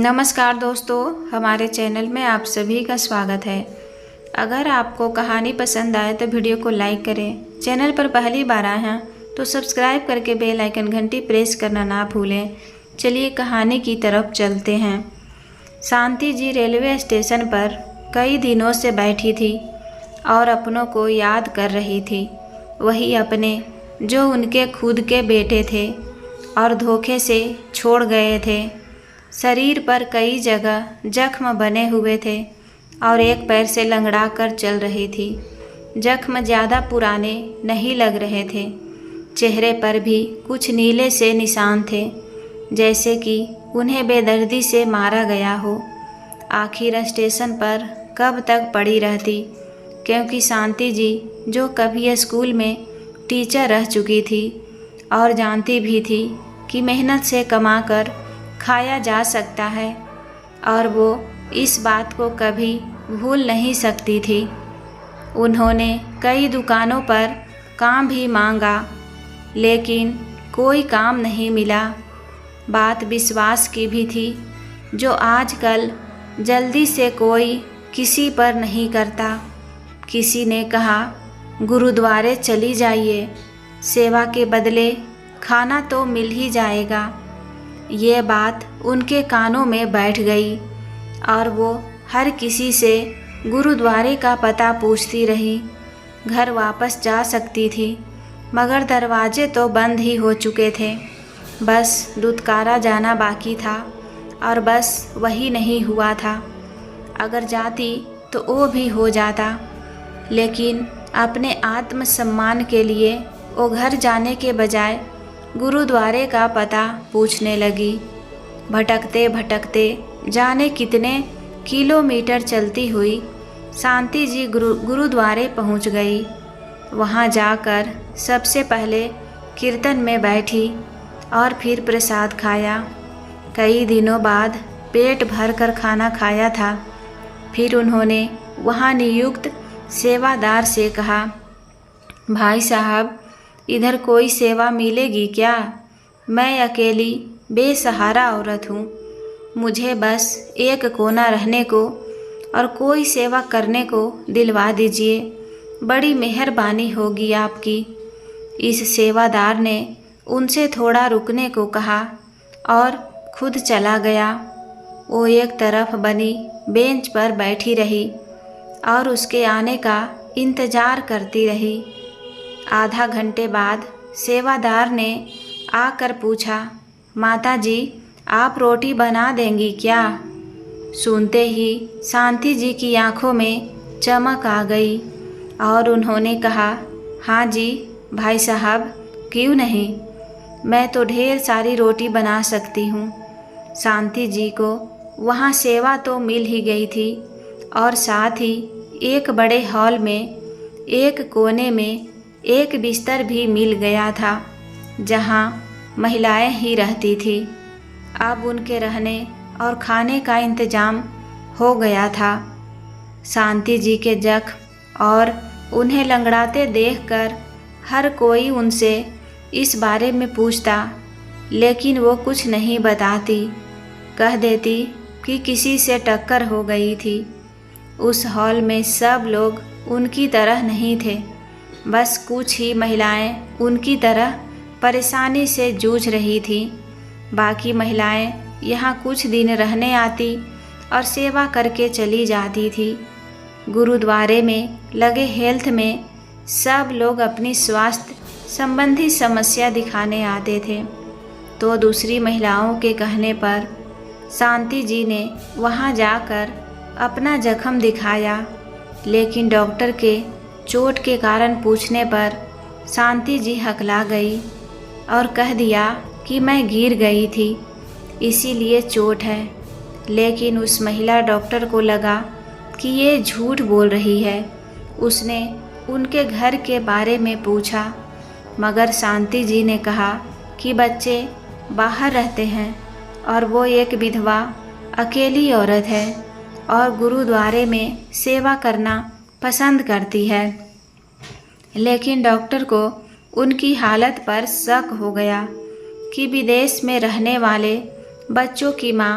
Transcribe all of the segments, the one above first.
नमस्कार दोस्तों, हमारे चैनल में आप सभी का स्वागत है। अगर आपको कहानी पसंद आए तो वीडियो को लाइक करें। चैनल पर पहली बार आए हैं तो सब्सक्राइब करके बेल आइकन घंटी प्रेस करना ना भूलें। चलिए कहानी की तरफ चलते हैं। शांति जी रेलवे स्टेशन पर कई दिनों से बैठी थी और अपनों को याद कर रही थी। वही अपने जो उनके खुद के बेटे थे और धोखे से छोड़ गए थे। शरीर पर कई जगह जख्म बने हुए थे और एक पैर से लंगड़ा कर चल रही थी। जख्म ज़्यादा पुराने नहीं लग रहे थे। चेहरे पर भी कुछ नीले से निशान थे, जैसे कि उन्हें बेदर्दी से मारा गया हो। आखिर स्टेशन पर कब तक पड़ी रहती, क्योंकि शांति जी जो कभी स्कूल में टीचर रह चुकी थी और जानती भी थी कि मेहनत से कमाकर खाया जा सकता है और वो इस बात को कभी भूल नहीं सकती थी। उन्होंने कई दुकानों पर काम भी मांगा, लेकिन कोई काम नहीं मिला। बात विश्वास की भी थी, जो आजकल जल्दी से कोई किसी पर नहीं करता। किसी ने कहा, गुरुद्वारे चली जाइए, सेवा के बदले खाना तो मिल ही जाएगा। ये बात उनके कानों में बैठ गई और वो हर किसी से गुरुद्वारे का पता पूछती रही। घर वापस जा सकती थी, मगर दरवाजे तो बंद ही हो चुके थे। बस दुत्कारा जाना बाकी था और बस वही नहीं हुआ था। अगर जाती तो वो भी हो जाता, लेकिन अपने आत्मसम्मान के लिए वो घर जाने के बजाय गुरुद्वारे का पता पूछने लगी। भटकते भटकते जाने कितने किलोमीटर चलती हुई शांति जी गुरुद्वारे पहुंच गई। वहां जाकर सबसे पहले कीर्तन में बैठी और फिर प्रसाद खाया। कई दिनों बाद पेट भर कर खाना खाया था। फिर उन्होंने वहां नियुक्त सेवादार से कहा, भाई साहब, इधर कोई सेवा मिलेगी क्या? मैं अकेली बेसहारा औरत हूँ। मुझे बस एक कोना रहने को और कोई सेवा करने को दिलवा दीजिए। बड़ी मेहरबानी होगी आपकी। इस सेवादार ने उनसे थोड़ा रुकने को कहा और खुद चला गया। वो एक तरफ बनी बेंच पर बैठी रही और उसके आने का इंतज़ार करती रही। आधा घंटे बाद सेवादार ने आकर पूछा, माता जी, आप रोटी बना देंगी क्या? सुनते ही शांति जी की आंखों में चमक आ गई और उन्होंने कहा, हाँ जी भाई साहब, क्यों नहीं, मैं तो ढेर सारी रोटी बना सकती हूँ। शांति जी को वहाँ सेवा तो मिल ही गई थी और साथ ही एक बड़े हॉल में एक कोने में एक बिस्तर भी मिल गया था, जहाँ महिलाएं ही रहती थी। अब उनके रहने और खाने का इंतजाम हो गया था। शांति जी के जख्म और उन्हें लंगड़ाते देखकर हर कोई उनसे इस बारे में पूछता, लेकिन वो कुछ नहीं बताती। कह देती कि किसी से टक्कर हो गई थी। उस हॉल में सब लोग उनकी तरह नहीं थे, बस कुछ ही महिलाएं उनकी तरह परेशानी से जूझ रही थी। बाकी महिलाएं यहाँ कुछ दिन रहने आती और सेवा करके चली जाती थी। गुरुद्वारे में लगे हेल्थ में सब लोग अपनी स्वास्थ्य संबंधी समस्या दिखाने आते थे, तो दूसरी महिलाओं के कहने पर शांति जी ने वहाँ जाकर अपना जख्म दिखाया। लेकिन डॉक्टर के चोट के कारण पूछने पर शांति जी हकला गई और कह दिया कि मैं गिर गई थी, इसीलिए चोट है। लेकिन उस महिला डॉक्टर को लगा कि ये झूठ बोल रही है। उसने उनके घर के बारे में पूछा, मगर शांति जी ने कहा कि बच्चे बाहर रहते हैं और वो एक विधवा अकेली औरत है और गुरुद्वारे में सेवा करना पसंद करती है। लेकिन डॉक्टर को उनकी हालत पर शक हो गया कि विदेश में रहने वाले बच्चों की माँ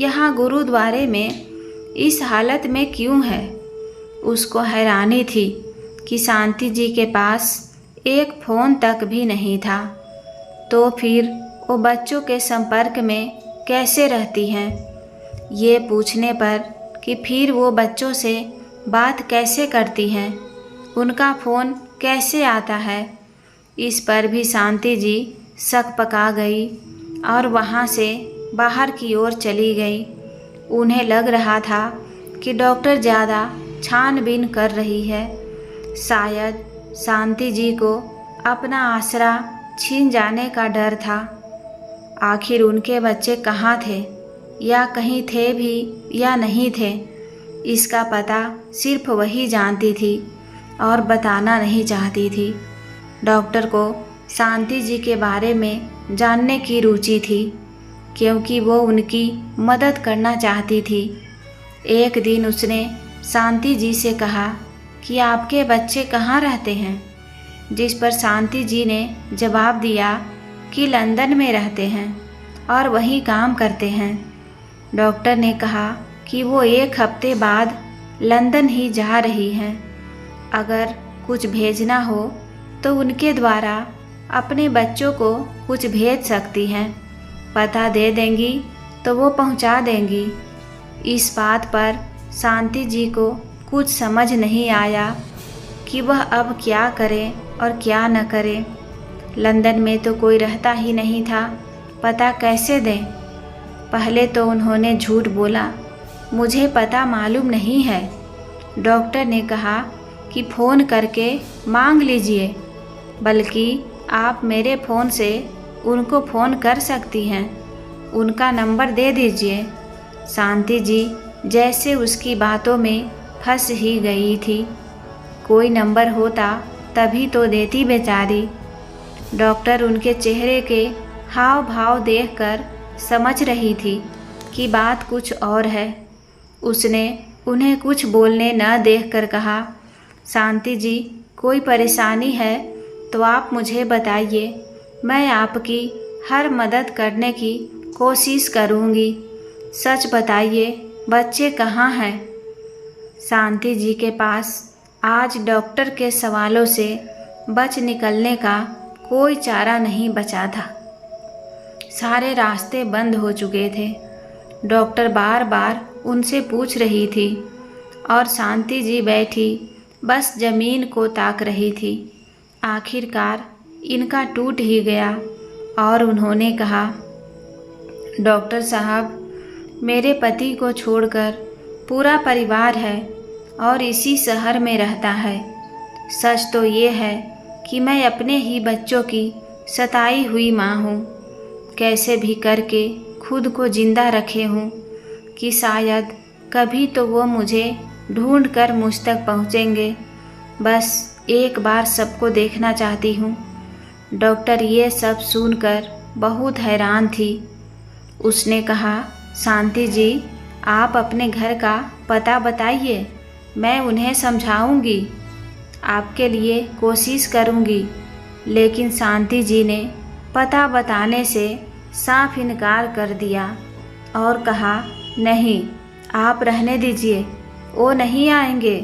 यहाँ गुरुद्वारे में इस हालत में क्यों है? उसको हैरानी थी कि शांति जी के पास एक फ़ोन तक भी नहीं था, तो फिर वो बच्चों के संपर्क में कैसे रहती हैं? ये पूछने पर कि फिर वो बच्चों से बात कैसे करती हैं, उनका फ़ोन कैसे आता है, इस पर भी शांति जी शक पका गई और वहाँ से बाहर की ओर चली गई। उन्हें लग रहा था कि डॉक्टर ज़्यादा छानबीन कर रही है। शायद शांति जी को अपना आसरा छीन जाने का डर था। आखिर उनके बच्चे कहाँ थे, या कहीं थे भी या नहीं थे, इसका पता सिर्फ वही जानती थी और बताना नहीं चाहती थी। डॉक्टर को शांति जी के बारे में जानने की रुचि थी, क्योंकि वो उनकी मदद करना चाहती थी। एक दिन उसने शांति जी से कहा कि आपके बच्चे कहाँ रहते हैं, जिस पर शांति जी ने जवाब दिया कि लंदन में रहते हैं और वहीं काम करते हैं। डॉक्टर ने कहा कि वो 1 हफ्ते बाद लंदन ही जा रही हैं। अगर कुछ भेजना हो तो उनके द्वारा अपने बच्चों को कुछ भेज सकती हैं। पता दे देंगी तो वो पहुंचा देंगी। इस बात पर शांति जी को कुछ समझ नहीं आया कि वह अब क्या करे और क्या न करे। लंदन में तो कोई रहता ही नहीं था, पता कैसे दें? पहले तो उन्होंने झूठ बोला, मुझे पता मालूम नहीं है। डॉक्टर ने कहा कि फ़ोन करके मांग लीजिए, बल्कि आप मेरे फ़ोन से उनको फ़ोन कर सकती हैं, उनका नंबर दे दीजिए। शांति जी जैसे उसकी बातों में फंस ही गई थी। कोई नंबर होता तभी तो देती बेचारी। डॉक्टर उनके चेहरे के हाव भाव देखकर समझ रही थी कि बात कुछ और है। उसने उन्हें कुछ बोलने न देखकर कहा, शांति जी कोई परेशानी है तो आप मुझे बताइए, मैं आपकी हर मदद करने की कोशिश करूँगी। सच बताइए, बच्चे कहाँ हैं? शांति जी के पास आज डॉक्टर के सवालों से बच निकलने का कोई चारा नहीं बचा था। सारे रास्ते बंद हो चुके थे। डॉक्टर बार बार उनसे पूछ रही थी और शांति जी बैठी बस ज़मीन को ताक रही थी। आखिरकार इनका टूट ही गया और उन्होंने कहा, डॉक्टर साहब, मेरे पति को छोड़कर पूरा परिवार है और इसी शहर में रहता है। सच तो ये है कि मैं अपने ही बच्चों की सताई हुई माँ हूँ। कैसे भी करके खुद को जिंदा रखे हूँ कि शायद कभी तो वो मुझे ढूंढ कर मुझ तक पहुँचेंगे। बस एक बार सबको देखना चाहती हूँ। डॉक्टर ये सब सुनकर बहुत हैरान थी। उसने कहा, शांति जी, आप अपने घर का पता बताइए, मैं उन्हें समझाऊंगी, आपके लिए कोशिश करूंगी। लेकिन शांति जी ने पता बताने से साफ इनकार कर दिया और कहा, नहीं, आप रहने दीजिए, वो नहीं आएंगे,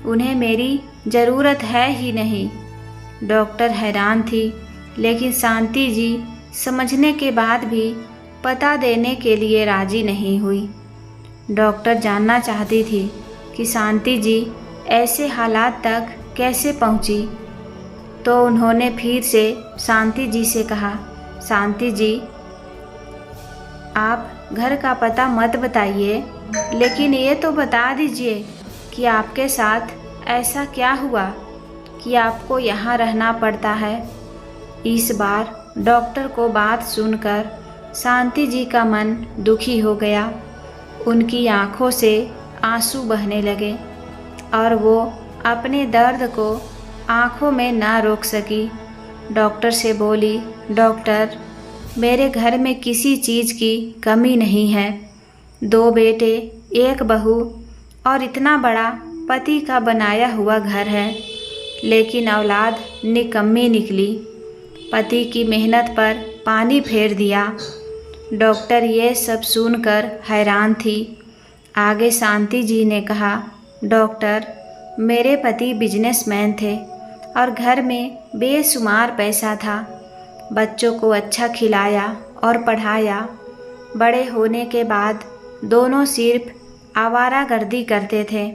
उन्हें मेरी ज़रूरत है ही नहीं। डॉक्टर हैरान थी, लेकिन शांति जी समझने के बाद भी पता देने के लिए राजी नहीं हुई। डॉक्टर जानना चाहती थी कि शांति जी ऐसे हालात तक कैसे पहुंची। तो उन्होंने फिर से शांति जी से कहा, शांति जी, आप घर का पता मत बताइए, लेकिन ये तो बता दीजिए कि आपके साथ ऐसा क्या हुआ कि आपको यहाँ रहना पड़ता है। इस बार डॉक्टर को बात सुनकर शांति जी का मन दुखी हो गया। उनकी आँखों से आंसू बहने लगे और वो अपने दर्द को आँखों में ना रोक सकी। डॉक्टर से बोली, डॉक्टर, मेरे घर में किसी चीज़ की कमी नहीं है। 2 बेटे, 1 बहू और इतना बड़ा पति का बनाया हुआ घर है, लेकिन औलाद निकम्मी निकली। पति की मेहनत पर पानी फेर दिया। डॉक्टर ये सब सुनकर हैरान थी। आगे शांति जी ने कहा, डॉक्टर, मेरे पति बिजनेसमैन थे और घर में बेशुमार पैसा था। बच्चों को अच्छा खिलाया और पढ़ाया। बड़े होने के बाद दोनों सिर्फ आवारागर्दी करते थे।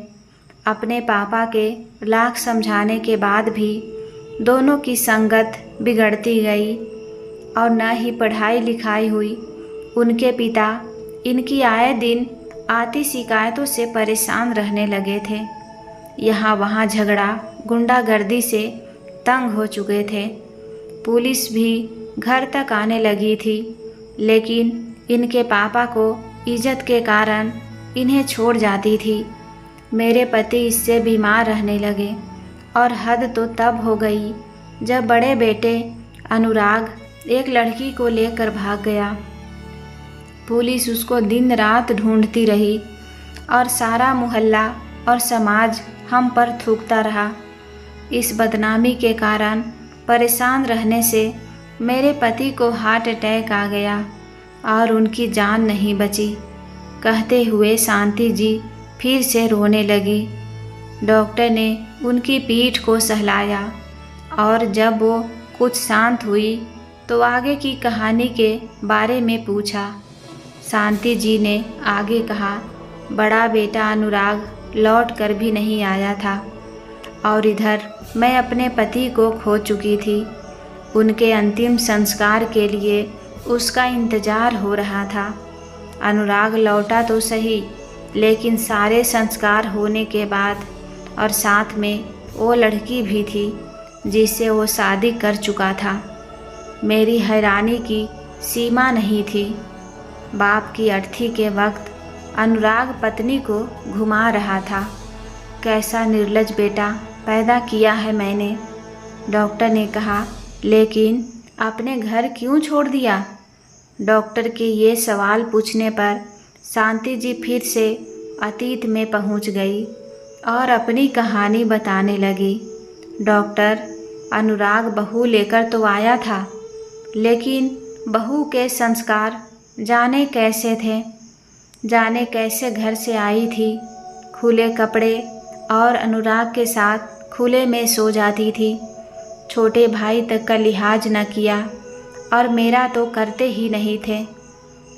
अपने पापा के लाख समझाने के बाद भी दोनों की संगत बिगड़ती गई और न ही पढ़ाई लिखाई हुई। उनके पिता इनकी आए दिन आती शिकायतों से परेशान रहने लगे थे। यहाँ वहाँ झगड़ा, गुंडागर्दी से तंग हो चुके थे। पुलिस भी घर तक आने लगी थी, लेकिन इनके पापा को इज्जत के कारण इन्हें छोड़ जाती थी। मेरे पति इससे बीमार रहने लगे और हद तो तब हो गई जब बड़े बेटे अनुराग एक लड़की को लेकर भाग गया। पुलिस उसको दिन रात ढूंढती रही और सारा मोहल्ला और समाज हम पर थूकता रहा। इस बदनामी के कारण परेशान रहने से मेरे पति को हार्ट अटैक आ गया और उनकी जान नहीं बची। कहते हुए शांति जी फिर से रोने लगी। डॉक्टर ने उनकी पीठ को सहलाया और जब वो कुछ शांत हुई तो आगे की कहानी के बारे में पूछा। शांति जी ने आगे कहा, बड़ा बेटा अनुराग लौट कर भी नहीं आया था और इधर मैं अपने पति को खो चुकी थी। उनके अंतिम संस्कार के लिए उसका इंतज़ार हो रहा था। अनुराग लौटा तो सही, लेकिन सारे संस्कार होने के बाद और साथ में वो लड़की भी थी जिससे वो शादी कर चुका था। मेरी हैरानी की सीमा नहीं थी। बाप की अर्थी के वक्त अनुराग पत्नी को घुमा रहा था। कैसा निर्लज बेटा पैदा किया है मैंने, डॉक्टर ने कहा। लेकिन आपने घर क्यों छोड़ दिया? डॉक्टर के ये सवाल पूछने पर शांति जी फिर से अतीत में पहुंच गई और अपनी कहानी बताने लगी। डॉक्टर, अनुराग बहू लेकर तो आया था, लेकिन बहू के संस्कार जाने कैसे थे, जाने कैसे घर से आई थी। खुले कपड़े और अनुराग के साथ खुले में सो जाती थी। छोटे भाई तक का लिहाज न किया और मेरा तो करते ही नहीं थे।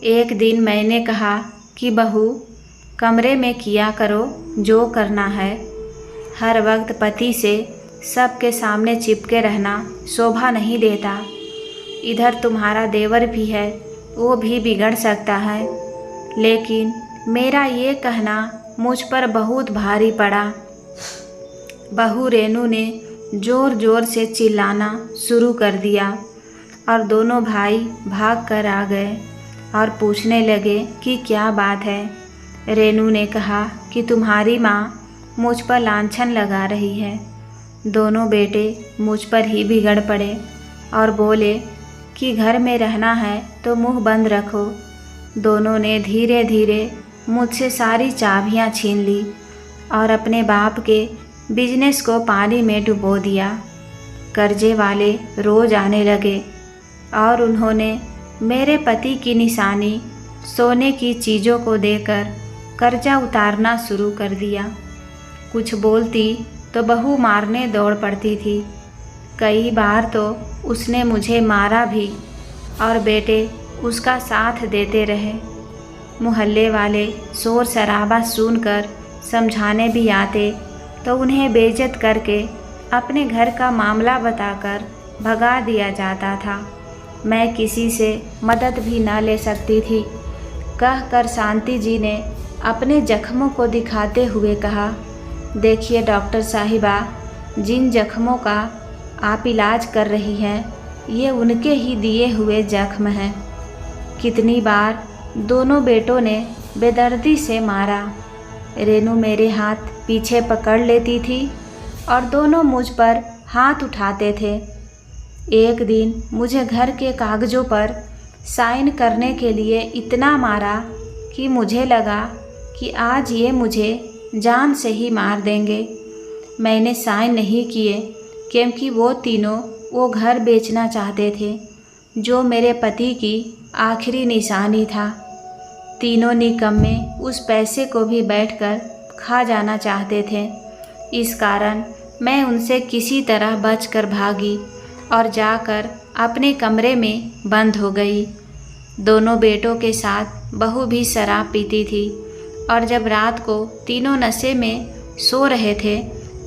एक दिन मैंने कहा कि बहू, कमरे में किया करो जो करना है। हर वक्त पति से सबके सामने चिपके रहना शोभा नहीं देता। इधर तुम्हारा देवर भी है, वो भी बिगड़ सकता है। लेकिन मेरा ये कहना मुझ पर बहुत भारी पड़ा। बहू रेनू ने ज़ोर ज़ोर से चिल्लाना शुरू कर दिया और दोनों भाई भाग कर आ गए और पूछने लगे कि क्या बात है। रेनू ने कहा कि तुम्हारी माँ मुझ पर लांछन लगा रही है। दोनों बेटे मुझ पर ही बिगड़ पड़े और बोले कि घर में रहना है तो मुंह बंद रखो। दोनों ने धीरे धीरे मुझसे सारी चाबियाँ छीन ली और अपने बाप के बिजनेस को पानी में डुबो दिया। कर्जे वाले रोज आने लगे और उन्होंने मेरे पति की निशानी सोने की चीज़ों को देकर कर्जा उतारना शुरू कर दिया। कुछ बोलती तो बहू मारने दौड़ पड़ती थी। कई बार तो उसने मुझे मारा भी और बेटे उसका साथ देते रहे। मोहल्ले वाले शोर शराबा सुनकर समझाने भी आते तो उन्हें बेइज्जत करके अपने घर का मामला बताकर भगा दिया जाता था। मैं किसी से मदद भी न ले सकती थी। कहकर शांति जी ने अपने जख्मों को दिखाते हुए कहा, देखिए डॉक्टर साहिबा, जिन जख्मों का आप इलाज कर रही हैं ये उनके ही दिए हुए जख्म हैं। कितनी बार दोनों बेटों ने बेदर्दी से मारा। रेनू मेरे हाथ पीछे पकड़ लेती थी और दोनों मुझ पर हाथ उठाते थे। एक दिन मुझे घर के कागज़ों पर साइन करने के लिए इतना मारा कि मुझे लगा कि आज ये मुझे जान से ही मार देंगे। मैंने साइन नहीं किए क्योंकि वो तीनों वो घर बेचना चाहते थे जो मेरे पति की आखिरी निशानी था। तीनों निकम्मे उस पैसे को भी बैठकर खा जाना चाहते थे। इस कारण मैं उनसे किसी तरह बचकर भागी और जाकर अपने कमरे में बंद हो गई। दोनों बेटों के साथ बहू भी शराब पीती थी और जब रात को तीनों नशे में सो रहे थे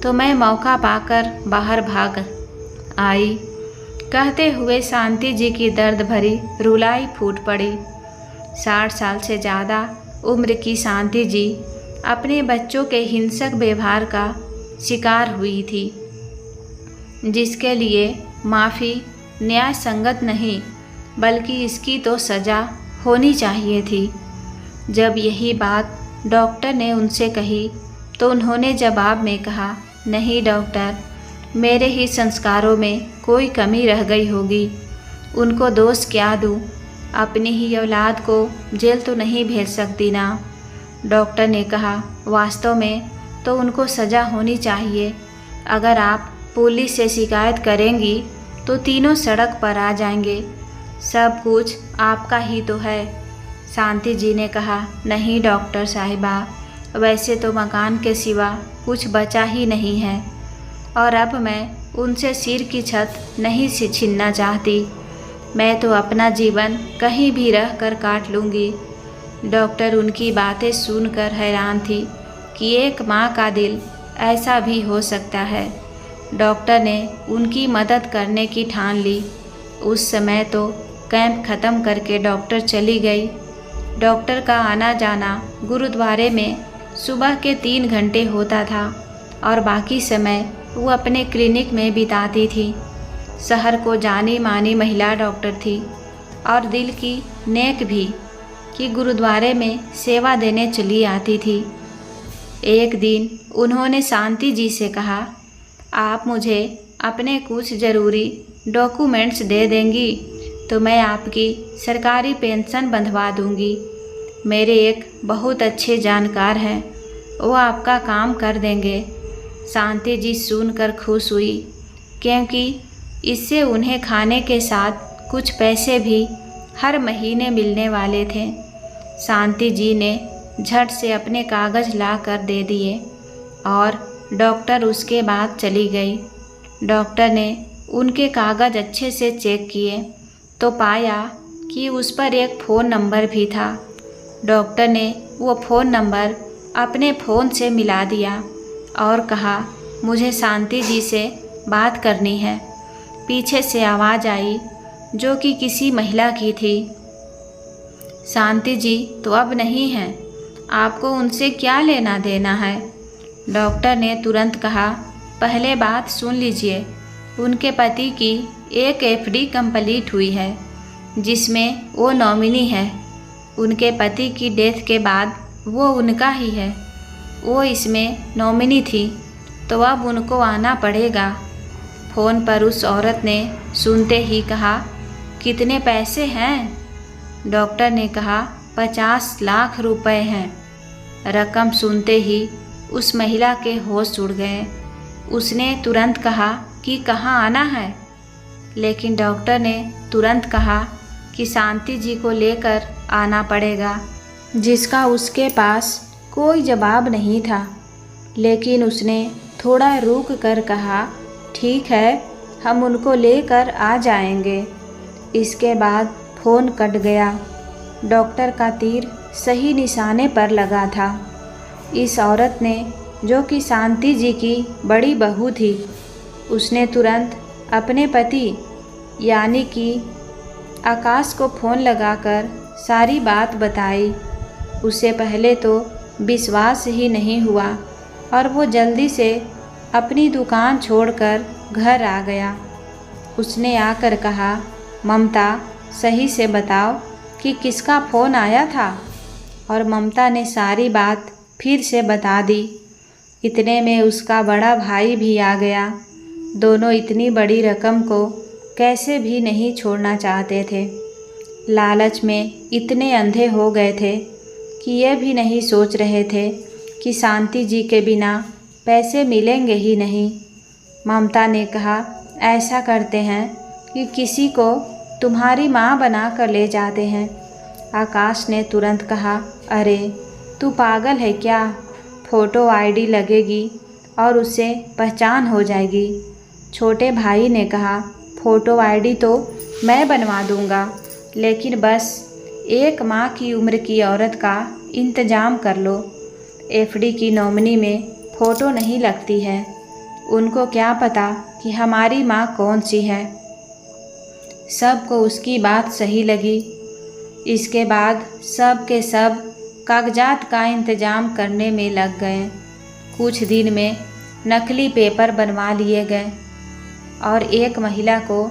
तो मैं मौका पाकर बाहर भाग आई। कहते हुए शांति जी की दर्द भरी रुलाई फूट पड़ी। 60 साल से ज़्यादा उम्र की शांति जी अपने बच्चों के हिंसक व्यवहार का शिकार हुई थी, जिसके लिए माफ़ी न्याय संगत नहीं बल्कि इसकी तो सज़ा होनी चाहिए थी। जब यही बात डॉक्टर ने उनसे कही तो उन्होंने जवाब में कहा, नहीं डॉक्टर, मेरे ही संस्कारों में कोई कमी रह गई होगी। उनको दोष क्या दूँ? अपनी ही औलाद को जेल तो नहीं भेज सकती ना। डॉक्टर ने कहा, वास्तव में तो उनको सज़ा होनी चाहिए। अगर आप पुलिस से शिकायत करेंगी तो तीनों सड़क पर आ जाएंगे। सब कुछ आपका ही तो है। शांति जी ने कहा, नहीं डॉक्टर साहिबा, वैसे तो मकान के सिवा कुछ बचा ही नहीं है और अब मैं उनसे सिर की छत नहीं से छीनना चाहती। मैं तो अपना जीवन कहीं भी रह कर काट लूँगी। डॉक्टर उनकी बातें सुनकर हैरान थी कि एक माँ का दिल ऐसा भी हो सकता है। डॉक्टर ने उनकी मदद करने की ठान ली। उस समय तो कैंप ख़त्म करके डॉक्टर चली गई। डॉक्टर का आना जाना गुरुद्वारे में सुबह के 3 घंटे होता था और बाकी समय वो अपने क्लिनिक में बिताती थी। शहर को जानी मानी महिला डॉक्टर थी और दिल की नेक भी कि गुरुद्वारे में सेवा देने चली आती थी। एक दिन उन्होंने शांति जी से कहा, आप मुझे अपने कुछ ज़रूरी डॉक्यूमेंट्स दे देंगी तो मैं आपकी सरकारी पेंशन बंधवा दूंगी। मेरे एक बहुत अच्छे जानकार हैं, वो आपका काम कर देंगे। शांति जी सुनकर खुश हुई क्योंकि इससे उन्हें खाने के साथ कुछ पैसे भी हर महीने मिलने वाले थे। शांति जी ने झट से अपने कागज़ ला कर दे दिए और डॉक्टर उसके बाद चली गई। डॉक्टर ने उनके कागज़ अच्छे से चेक किए तो पाया कि उस पर एक फ़ोन नंबर भी था। डॉक्टर ने वो फ़ोन नंबर अपने फ़ोन से मिला दिया और कहा, मुझे शांति जी से बात करनी है। पीछे से आवाज़ आई जो कि किसी महिला की थी। शांति जी तो अब नहीं हैं, आपको उनसे क्या लेना देना है? डॉक्टर ने तुरंत कहा, पहले बात सुन लीजिए। उनके पति की एक एफडी कंप्लीट हुई है जिसमें वो नॉमिनी है। उनके पति की डेथ के बाद वो उनका ही है। वो इसमें नॉमिनी थी तो अब उनको आना पड़ेगा। फ़ोन पर उस औरत ने सुनते ही कहा, कितने पैसे हैं? डॉक्टर ने कहा, 50 लाख रुपए हैं। रकम सुनते ही उस महिला के होश उड़ गए। उसने तुरंत कहा कि कहाँ आना है, लेकिन डॉक्टर ने तुरंत कहा कि शांति जी को लेकर आना पड़ेगा, जिसका उसके पास कोई जवाब नहीं था। लेकिन उसने थोड़ा रुक कर कहा, ठीक है, हम उनको लेकर आ जाएंगे। इसके बाद फ़ोन कट गया। डॉक्टर का तीर सही निशाने पर लगा था। इस औरत ने, जो कि शांति जी की बड़ी बहू थी, उसने तुरंत अपने पति यानी कि आकाश को फ़ोन लगाकर सारी बात बताई। उसे पहले तो विश्वास ही नहीं हुआ और वो जल्दी से अपनी दुकान छोड़कर घर आ गया। उसने आकर कहा, ममता, सही से बताओ कि किसका फ़ोन आया था? और ममता ने सारी बात फिर से बता दी। इतने में उसका बड़ा भाई भी आ गया। दोनों इतनी बड़ी रकम को कैसे भी नहीं छोड़ना चाहते थे। लालच में इतने अंधे हो गए थे कि ये भी नहीं सोच रहे थे कि शांति जी के बिना पैसे मिलेंगे ही नहीं। ममता ने कहा, ऐसा करते हैं कि किसी को तुम्हारी माँ बना कर ले जाते हैं। आकाश ने तुरंत कहा, अरे तू पागल है क्या? फ़ोटो आईडी लगेगी और उससे पहचान हो जाएगी। छोटे भाई ने कहा, फ़ोटो आईडी तो मैं बनवा दूँगा, लेकिन बस 1 माह की उम्र की औरत का इंतज़ाम कर लो। एफडी की नॉमिनी में फ़ोटो नहीं लगती है। उनको क्या पता कि हमारी माँ कौन सी है। सबको उसकी बात सही लगी। इसके बाद सब के सब कागजात का इंतज़ाम करने में लग गए। कुछ दिन में नकली पेपर बनवा लिए गए और एक महिला को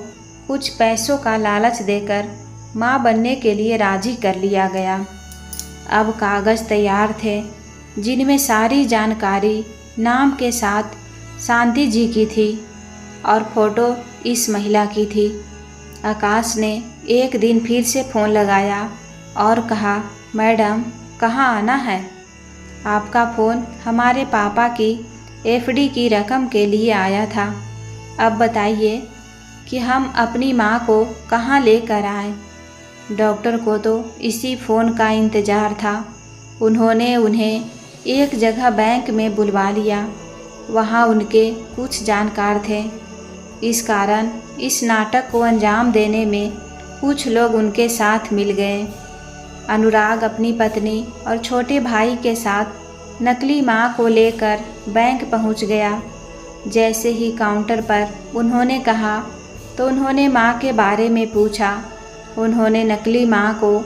कुछ पैसों का लालच देकर माँ बनने के लिए राज़ी कर लिया गया। अब कागज़ तैयार थे जिनमें सारी जानकारी नाम के साथ शांति जी की थी और फ़ोटो इस महिला की थी। आकाश ने एक दिन फिर से फ़ोन लगाया और कहा, मैडम कहाँ आना है? आपका फ़ोन हमारे पापा की एफडी की रकम के लिए आया था। अब बताइए कि हम अपनी माँ को कहाँ लेकर आएं? डॉक्टर को तो इसी फ़ोन का इंतज़ार था। उन्होंने उन्हें एक जगह बैंक में बुलवा लिया। वहाँ उनके कुछ जानकार थे। इस कारण इस नाटक को अंजाम देने में कुछ लोग उनके साथ मिल गए। अनुराग अपनी पत्नी और छोटे भाई के साथ नकली माँ को लेकर बैंक पहुँच गया। जैसे ही काउंटर पर उन्होंने कहा तो उन्होंने माँ के बारे में पूछा। उन्होंने नकली माँ को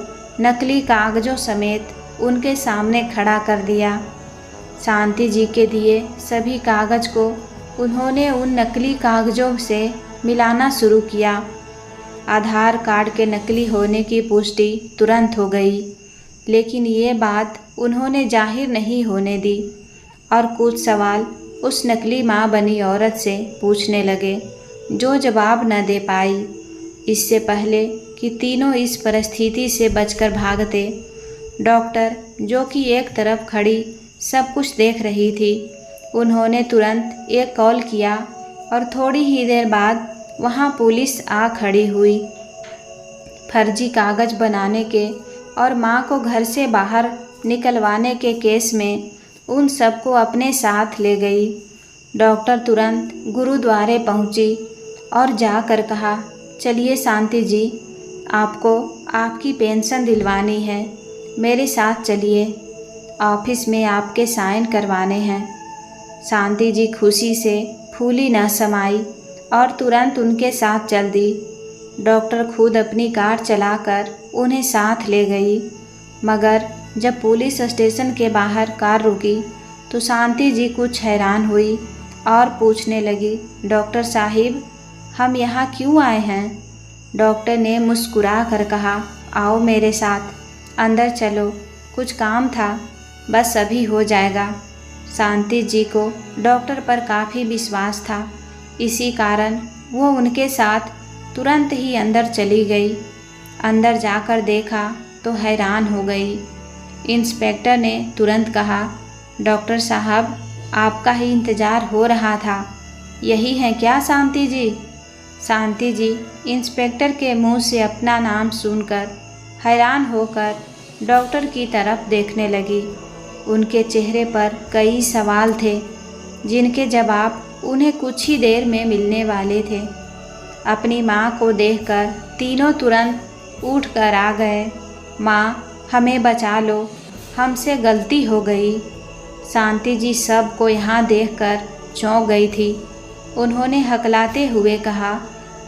नकली कागज़ों समेत उनके सामने खड़ा कर दिया। शांति जी के दिए सभी कागज़ को उन्होंने उन नकली कागज़ों से मिलाना शुरू किया। आधार कार्ड के नकली होने की पुष्टि तुरंत हो गई, लेकिन ये बात उन्होंने जाहिर नहीं होने दी और कुछ सवाल उस नकली माँ बनी औरत से पूछने लगे, जो जवाब न दे पाई। इससे पहले कि तीनों इस परिस्थिति से बचकर भागते, डॉक्टर, जो कि एक तरफ खड़ी सब कुछ देख रही थी, उन्होंने तुरंत एक कॉल किया और थोड़ी ही देर बाद वहाँ पुलिस आ खड़ी हुई। फर्जी कागज़ बनाने के और माँ को घर से बाहर निकलवाने के केस में उन सबको अपने साथ ले गई। डॉक्टर तुरंत गुरुद्वारे पहुँची और जाकर कहा, चलिए शांति जी, आपको आपकी पेंशन दिलवानी है, मेरे साथ चलिए, ऑफिस में आपके साइन करवाने हैं। शांति जी खुशी से फूली न समाई और तुरंत उनके साथ चल दी। डॉक्टर खुद अपनी कार चलाकर उन्हें साथ ले गई, मगर जब पुलिस स्टेशन के बाहर कार रुकी तो शांति जी कुछ हैरान हुई और पूछने लगी, डॉक्टर साहिब, हम यहाँ क्यों आए हैं? डॉक्टर ने मुस्कुरा कर कहा, आओ मेरे साथ, अंदर चलो, कुछ काम था, बस अभी हो जाएगा। शांति जी को डॉक्टर पर काफ़ी विश्वास था, इसी कारण वो उनके साथ तुरंत ही अंदर चली गई। अंदर जाकर देखा तो हैरान हो गई। इंस्पेक्टर ने तुरंत कहा, डॉक्टर साहब, आपका ही इंतज़ार हो रहा था, यही है क्या शांति जी? शांति जी इंस्पेक्टर के मुंह से अपना नाम सुनकर हैरान होकर डॉक्टर की तरफ देखने लगी। उनके चेहरे पर कई सवाल थे जिनके जवाब उन्हें कुछ ही देर में मिलने वाले थे। अपनी माँ को देखकर तीनों तुरंत उठकर आ गए। माँ, हमें बचा लो, हमसे गलती हो गई। शांति जी सबको यहाँ देखकर चौंक गई थी। उन्होंने हकलाते हुए कहा,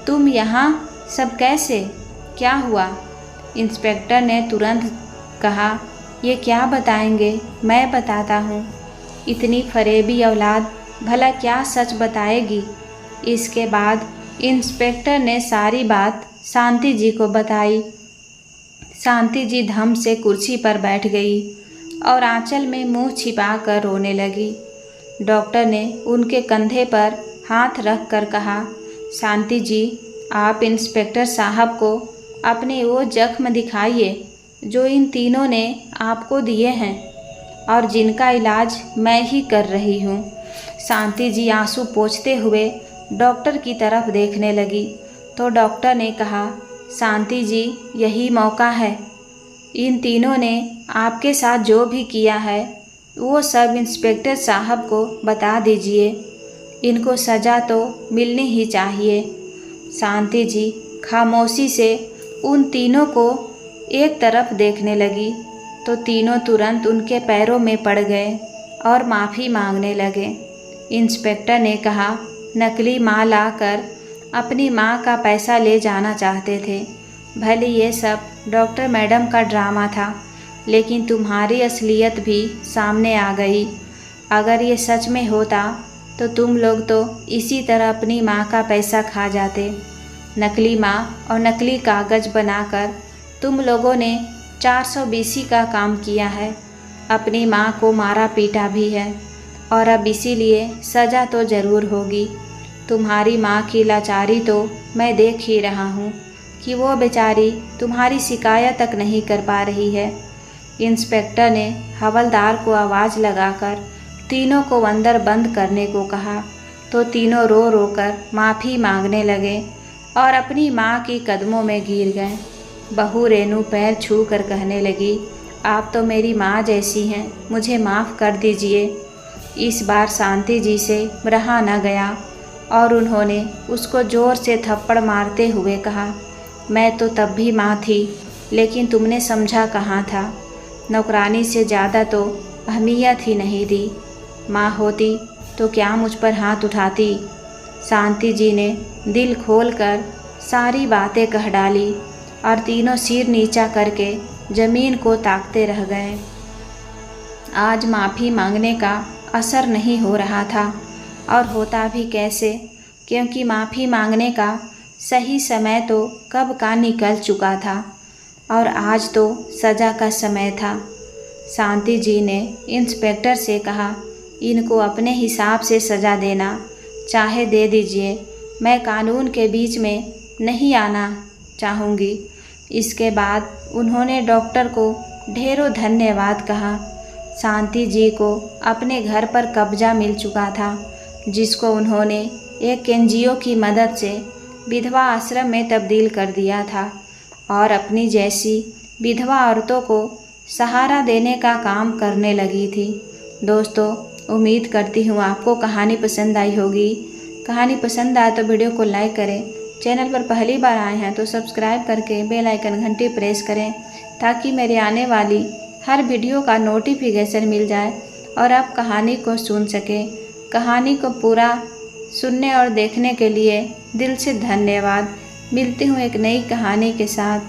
तुम यहाँ सब कैसे? क्या हुआ? इंस्पेक्टर ने तुरंत कहा, ये क्या बताएंगे, मैं बताता हूँ। इतनी फरेबी औलाद भला क्या सच बताएगी? इसके बाद इंस्पेक्टर ने सारी बात शांति जी को बताई। शांति जी धम से कुर्सी पर बैठ गई और आंचल में मुंह छिपाकर रोने लगी। डॉक्टर ने उनके कंधे पर हाथ रख कर कहा, शांति जी, आप इंस्पेक्टर साहब को अपने वो जख्म दिखाइए जो इन तीनों ने आपको दिए हैं और जिनका इलाज मैं ही कर रही हूँ। शांति जी आंसू पोंछते हुए डॉक्टर की तरफ देखने लगी तो डॉक्टर ने कहा, शांति जी, यही मौका है। इन तीनों ने आपके साथ जो भी किया है वो सब इंस्पेक्टर साहब को बता दीजिए। इनको सज़ा तो मिलनी ही चाहिए। शांति जी खामोशी से उन तीनों को एक तरफ देखने लगी तो तीनों तुरंत उनके पैरों में पड़ गए और माफ़ी मांगने लगे। इंस्पेक्टर ने कहा, नकली माँ लाकर अपनी माँ का पैसा ले जाना चाहते थे। भले ये सब डॉक्टर मैडम का ड्रामा था, लेकिन तुम्हारी असलियत भी सामने आ गई। अगर ये सच में होता तो तुम लोग तो इसी तरह अपनी माँ का पैसा खा जाते। नकली माँ और नकली कागज़ बनाकर तुम लोगों ने 420 का काम किया है। अपनी माँ को मारा पीटा भी है और अब इसीलिए सज़ा तो ज़रूर होगी। तुम्हारी माँ की लाचारी तो मैं देख ही रहा हूँ कि वो बेचारी तुम्हारी शिकायत तक नहीं कर पा रही है। इंस्पेक्टर ने हवलदार को आवाज़ लगाकर तीनों को अंदर बंद करने को कहा तो तीनों रो रो कर माफ़ी मांगने लगे और अपनी माँ की कदमों में गिर गए। बहू रेनू पैर छू कर कहने लगी, आप तो मेरी माँ जैसी हैं, मुझे माफ़ कर दीजिए। इस बार शांति जी से रहा न गया और उन्होंने उसको ज़ोर से थप्पड़ मारते हुए कहा, मैं तो तब भी माँ थी, लेकिन तुमने समझा कहाँ था। नौकरानी से ज़्यादा तो अहमियत ही नहीं दी। माँ होती तो क्या मुझ पर हाथ उठाती। शांति जी ने दिल खोलकर सारी बातें कह डाली और तीनों सिर नीचा करके ज़मीन को ताकते रह गए। आज माफ़ी मांगने का असर नहीं हो रहा था और होता भी कैसे, क्योंकि माफ़ी मांगने का सही समय तो कब का निकल चुका था और आज तो सज़ा का समय था। शांति जी ने इंस्पेक्टर से कहा, इनको अपने हिसाब से सज़ा देना चाहे दे दीजिए, मैं कानून के बीच में नहीं आना चाहूँगी। इसके बाद उन्होंने डॉक्टर को ढेरों धन्यवाद कहा। शांति जी को अपने घर पर कब्जा मिल चुका था, जिसको उन्होंने एक एनजीओ की मदद से विधवा आश्रम में तब्दील कर दिया था और अपनी जैसी विधवा औरतों को सहारा देने का काम करने लगी थी। दोस्तों, उम्मीद करती हूँ आपको कहानी पसंद आई होगी। कहानी पसंद आए तो वीडियो को लाइक करें। चैनल पर पहली बार आए हैं तो सब्सक्राइब करके बेल आइकन घंटी प्रेस करें ताकि मेरे आने वाली हर वीडियो का नोटिफिकेशन मिल जाए और आप कहानी को सुन सकें। कहानी को पूरा सुनने और देखने के लिए दिल से धन्यवाद। मिलती हूँ एक नई कहानी के साथ।